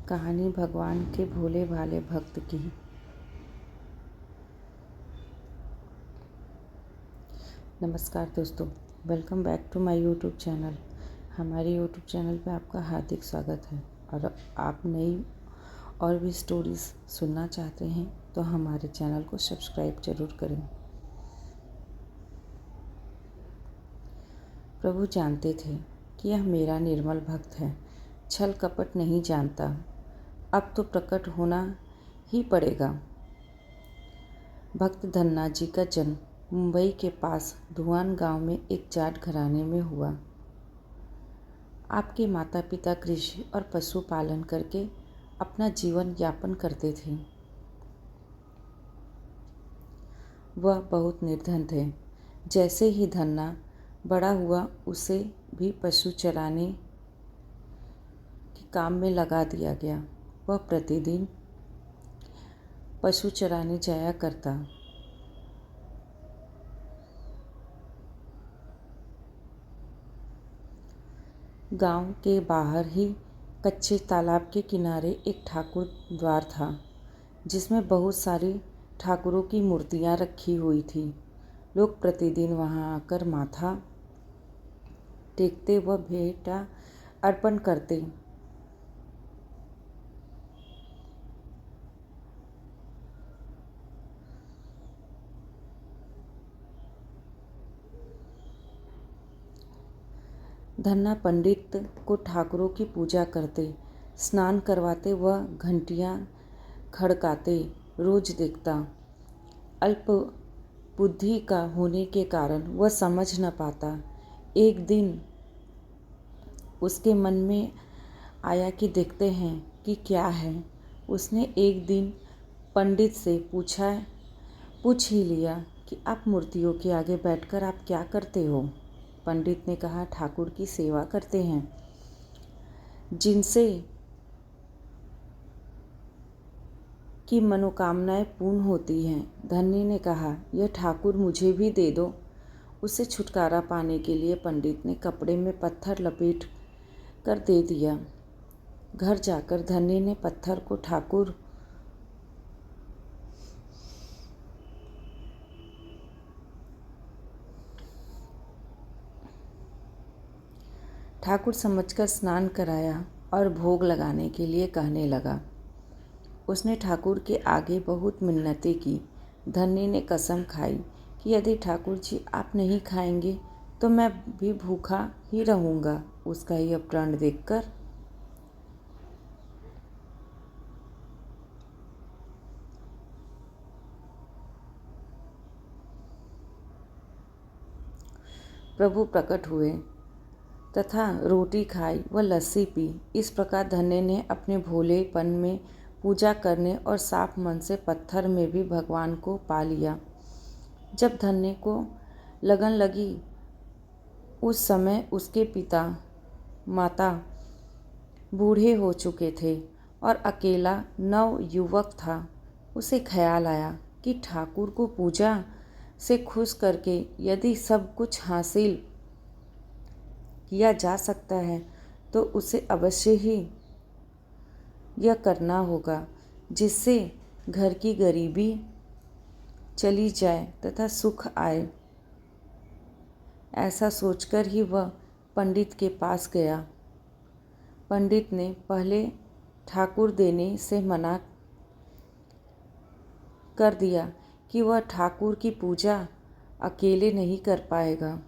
कहानी भगवान के भोले भाले भक्त की। नमस्कार दोस्तों, welcome back to my YouTube channel. हमारे यूट्यूब चैनल पे आपका हार्दिक स्वागत है। और आप नई और भी स्टोरीज़ सुनना चाहते हैं तो हमारे चैनल को सब्सक्राइब जरूर करें। प्रभु जानते थे कि यह मेरा निर्मल भक्त है, छल कपट नहीं जानता। अब तो प्रकट होना ही पड़ेगा। भक्त धन्ना जी का जन्म मुंबई के पास धुआन गांव में एक जाट घराने में हुआ। आपके माता पिता कृषि और पशुपालन करके अपना जीवन यापन करते थे। वह बहुत निर्धन थे। जैसे ही धन्ना बड़ा हुआ उसे भी पशु चराने के काम में लगा दिया गया। वह प्रतिदिन पशु चराने जाया करता। गांव के बाहर ही कच्चे तालाब के किनारे एक ठाकुर द्वार था, जिसमें बहुत सारी ठाकुरों की मूर्तियां रखी हुई थी। लोग प्रतिदिन वहां आकर माथा टेकते व भेंटा अर्पण करते। धन्ना पंडित को ठाकुरों की पूजा करते, स्नान करवाते व घंटियां खड़काते रोज देखता। अल्प बुद्धि का होने के कारण वह समझ न पाता। एक दिन उसके मन में आया कि देखते हैं कि क्या है। उसने एक दिन पंडित से पूछ ही लिया कि आप मूर्तियों के आगे बैठकर आप क्या करते हो। पंडित ने कहा, ठाकुर की सेवा करते हैं, जिनसे की मनोकामनाएं पूर्ण होती हैं। धन्य ने कहा, यह ठाकुर मुझे भी दे दो। उससे छुटकारा पाने के लिए पंडित ने कपड़े में पत्थर लपेट कर दे दिया। घर जाकर धन्य ने पत्थर को ठाकुर समझकर स्नान कराया और भोग लगाने के लिए कहने लगा। उसने ठाकुर के आगे बहुत मिन्नतें की। धन्य ने कसम खाई कि यदि ठाकुर जी आप नहीं खाएंगे तो मैं भी भूखा ही रहूँगा। उसका यह प्रण देखकर प्रभु प्रकट हुए तथा रोटी खाई व लस्सी पी। इस प्रकार धन्य ने अपने भोलेपन में पूजा करने और साफ मन से पत्थर में भी भगवान को पा लिया। जब धन्य को लगन लगी, उस समय उसके पिता माता बूढ़े हो चुके थे और अकेला नव युवक था। उसे ख्याल आया कि ठाकुर को पूजा से खुश करके यदि सब कुछ हासिल किया जा सकता है तो उसे अवश्य ही यह करना होगा, जिससे घर की गरीबी चली जाए तथा सुख आए। ऐसा सोचकर ही वह पंडित के पास गया। पंडित ने पहले ठाकुर देने से मना कर दिया कि वह ठाकुर की पूजा अकेले नहीं कर पाएगा।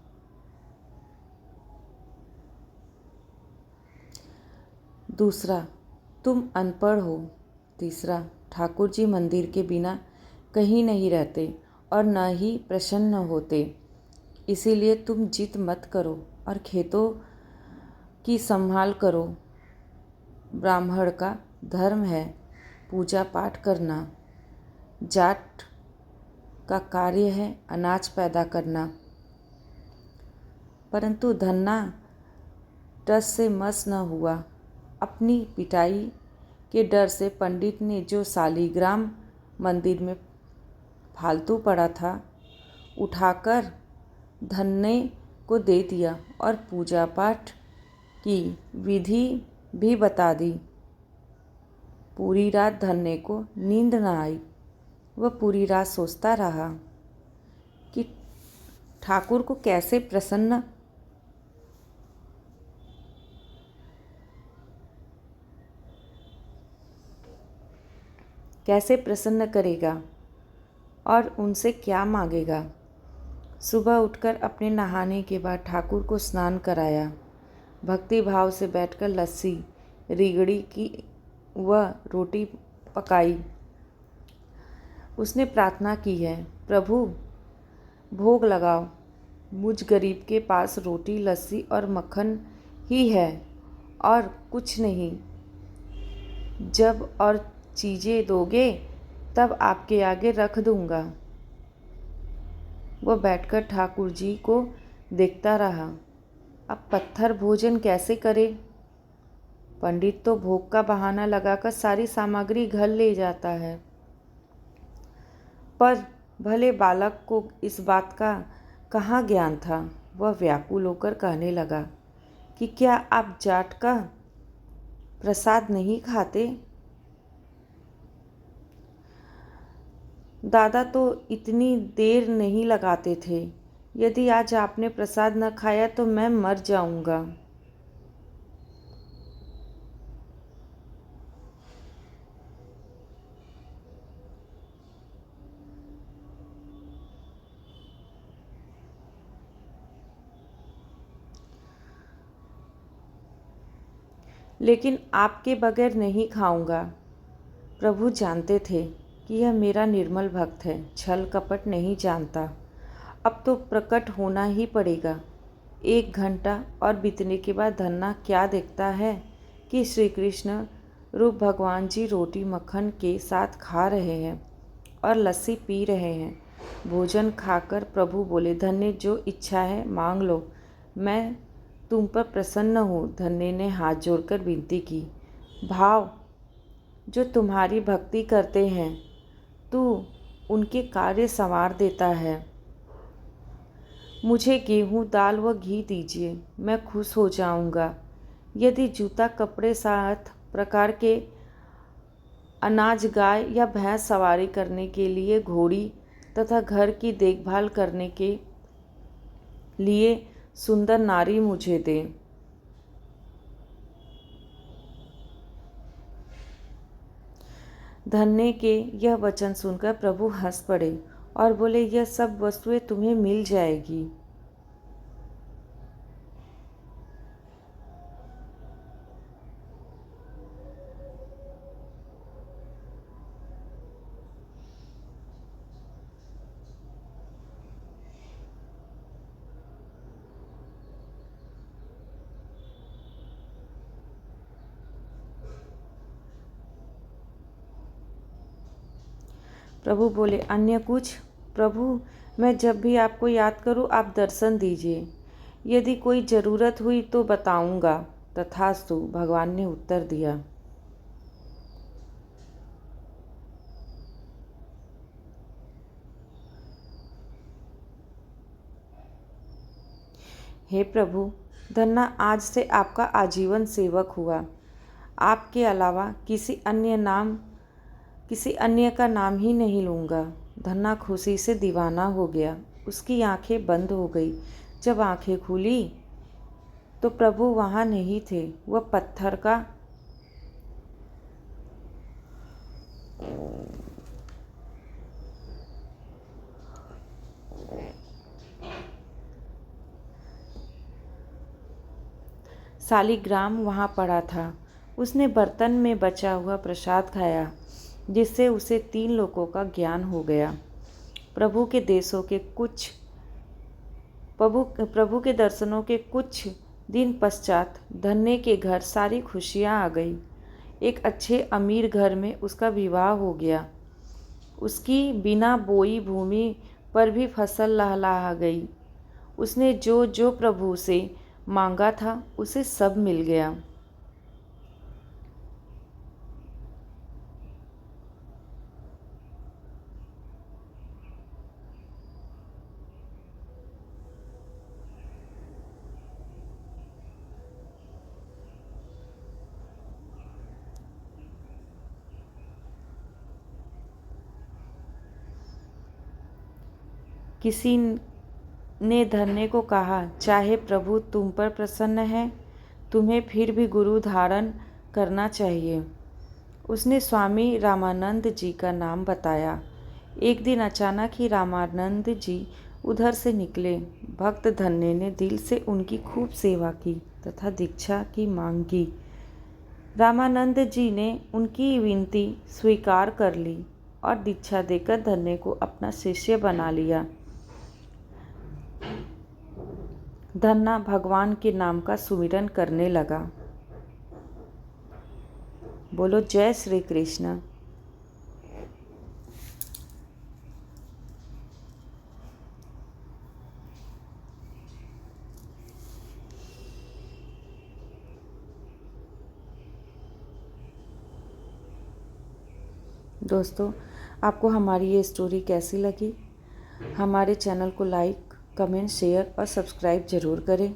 दूसरा, तुम अनपढ़ हो। तीसरा, ठाकुर जी मंदिर के बिना कहीं नहीं रहते और न ही प्रसन्न होते, इसीलिए तुम जिद मत करो और खेतों की संभाल करो। ब्राह्मण का धर्म है पूजा पाठ करना, जाट का कार्य है अनाज पैदा करना। परंतु धन्ना टस से मस न हुआ। अपनी पिटाई के डर से पंडित ने जो शालिग्राम मंदिर में फालतू पड़ा था उठाकर धन्य को दे दिया और पूजा पाठ की विधि भी बता दी। पूरी रात धन्य को नींद न आई। वह पूरी रात सोचता रहा कि ठाकुर को कैसे प्रसन्न करेगा और उनसे क्या मांगेगा। सुबह उठकर अपने नहाने के बाद ठाकुर को स्नान कराया, भक्ति भाव से बैठकर लस्सी, रीगड़ी की व रोटी पकाई। उसने प्रार्थना की है, प्रभु भोग लगाओ, मुझ गरीब के पास रोटी, लस्सी और मक्खन ही है और कुछ नहीं। जब और चीज़ें दोगे तब आपके आगे रख दूंगा। वह बैठकर ठाकुर जी को देखता रहा। अब पत्थर भोजन कैसे करे? पंडित तो भोग का बहाना लगाकर सारी सामग्री घर ले जाता है, पर भले बालक को इस बात का कहाँ ज्ञान था। वह व्याकुल होकर कहने लगा कि क्या आप जाट का प्रसाद नहीं खाते? दादा तो इतनी देर नहीं लगाते थे। यदि आज आपने प्रसाद न खाया तो मैं मर जाऊंगा। लेकिन आपके बगैर नहीं खाऊंगा। प्रभु जानते थे कि यह मेरा निर्मल भक्त है, छल कपट नहीं जानता। अब तो प्रकट होना ही पड़ेगा। 1 घंटा और बीतने के बाद धन्ना क्या देखता है कि श्री कृष्ण रूप भगवान जी रोटी मक्खन के साथ खा रहे हैं और लस्सी पी रहे हैं। भोजन खाकर प्रभु बोले, धन्य जो इच्छा है मांग लो, मैं तुम पर प्रसन्न हूँ। धन्य ने हाथ जोड़कर विनती की, भाव जो तुम्हारी भक्ति करते हैं तू उनके कार्य संवार देता है। मुझे गेहूँ, दाल व घी दीजिए, मैं खुश हो जाऊंगा। यदि जूता, कपड़े, 7 प्रकार के अनाज, गाय या भैंस सवारी करने के लिए घोड़ी तथा घर की देखभाल करने के लिए सुंदर नारी मुझे दे। धन्य के यह वचन सुनकर प्रभु हंस पड़े और बोले, यह सब वस्तुएं तुम्हें मिल जाएगी। प्रभु बोले, अन्य कुछ? प्रभु, मैं जब भी आपको याद करूं आप दर्शन दीजिए। यदि कोई ज़रूरत हुई तो बताऊंगा। तथास्तु, भगवान ने उत्तर दिया। हे प्रभु, धन्ना आज से आपका आजीवन सेवक हुआ। आपके अलावा किसी अन्य का नाम ही नहीं लूँगा। धन्ना खुशी से दीवाना हो गया। उसकी आंखें बंद हो गई। जब आंखें खुली तो प्रभु वहाँ नहीं थे। वह पत्थर का शालिग्राम वहाँ पड़ा था। उसने बर्तन में बचा हुआ प्रसाद खाया, जिससे उसे 3 लोकों का ज्ञान हो गया। प्रभु के दर्शनों के कुछ दिन पश्चात धन्य के घर सारी खुशियाँ आ गई। एक अच्छे अमीर घर में उसका विवाह हो गया। उसकी बिना बोई भूमि पर भी फसल लहलहा गई। उसने जो जो प्रभु से मांगा था उसे सब मिल गया। किसी ने धन्य को कहा, चाहे प्रभु तुम पर प्रसन्न है, तुम्हें फिर भी गुरु धारण करना चाहिए। उसने स्वामी रामानंद जी का नाम बताया। एक दिन अचानक ही रामानंद जी उधर से निकले। भक्त धन्य ने दिल से उनकी खूब सेवा की तथा दीक्षा की मांग की। रामानंद जी ने उनकी विनती स्वीकार कर ली और दीक्षा देकर धन्य को अपना शिष्य बना लिया। धन्ना भगवान के नाम का सुमिरन करने लगा। बोलो जय श्री कृष्ण। दोस्तों, आपको हमारी ये स्टोरी कैसी लगी? हमारे चैनल को लाइक, कमेंट, शेयर और सब्सक्राइब ज़रूर करें।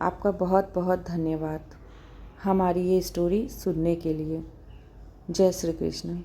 आपका बहुत बहुत धन्यवाद हमारी ये स्टोरी सुनने के लिए। जय श्री कृष्ण।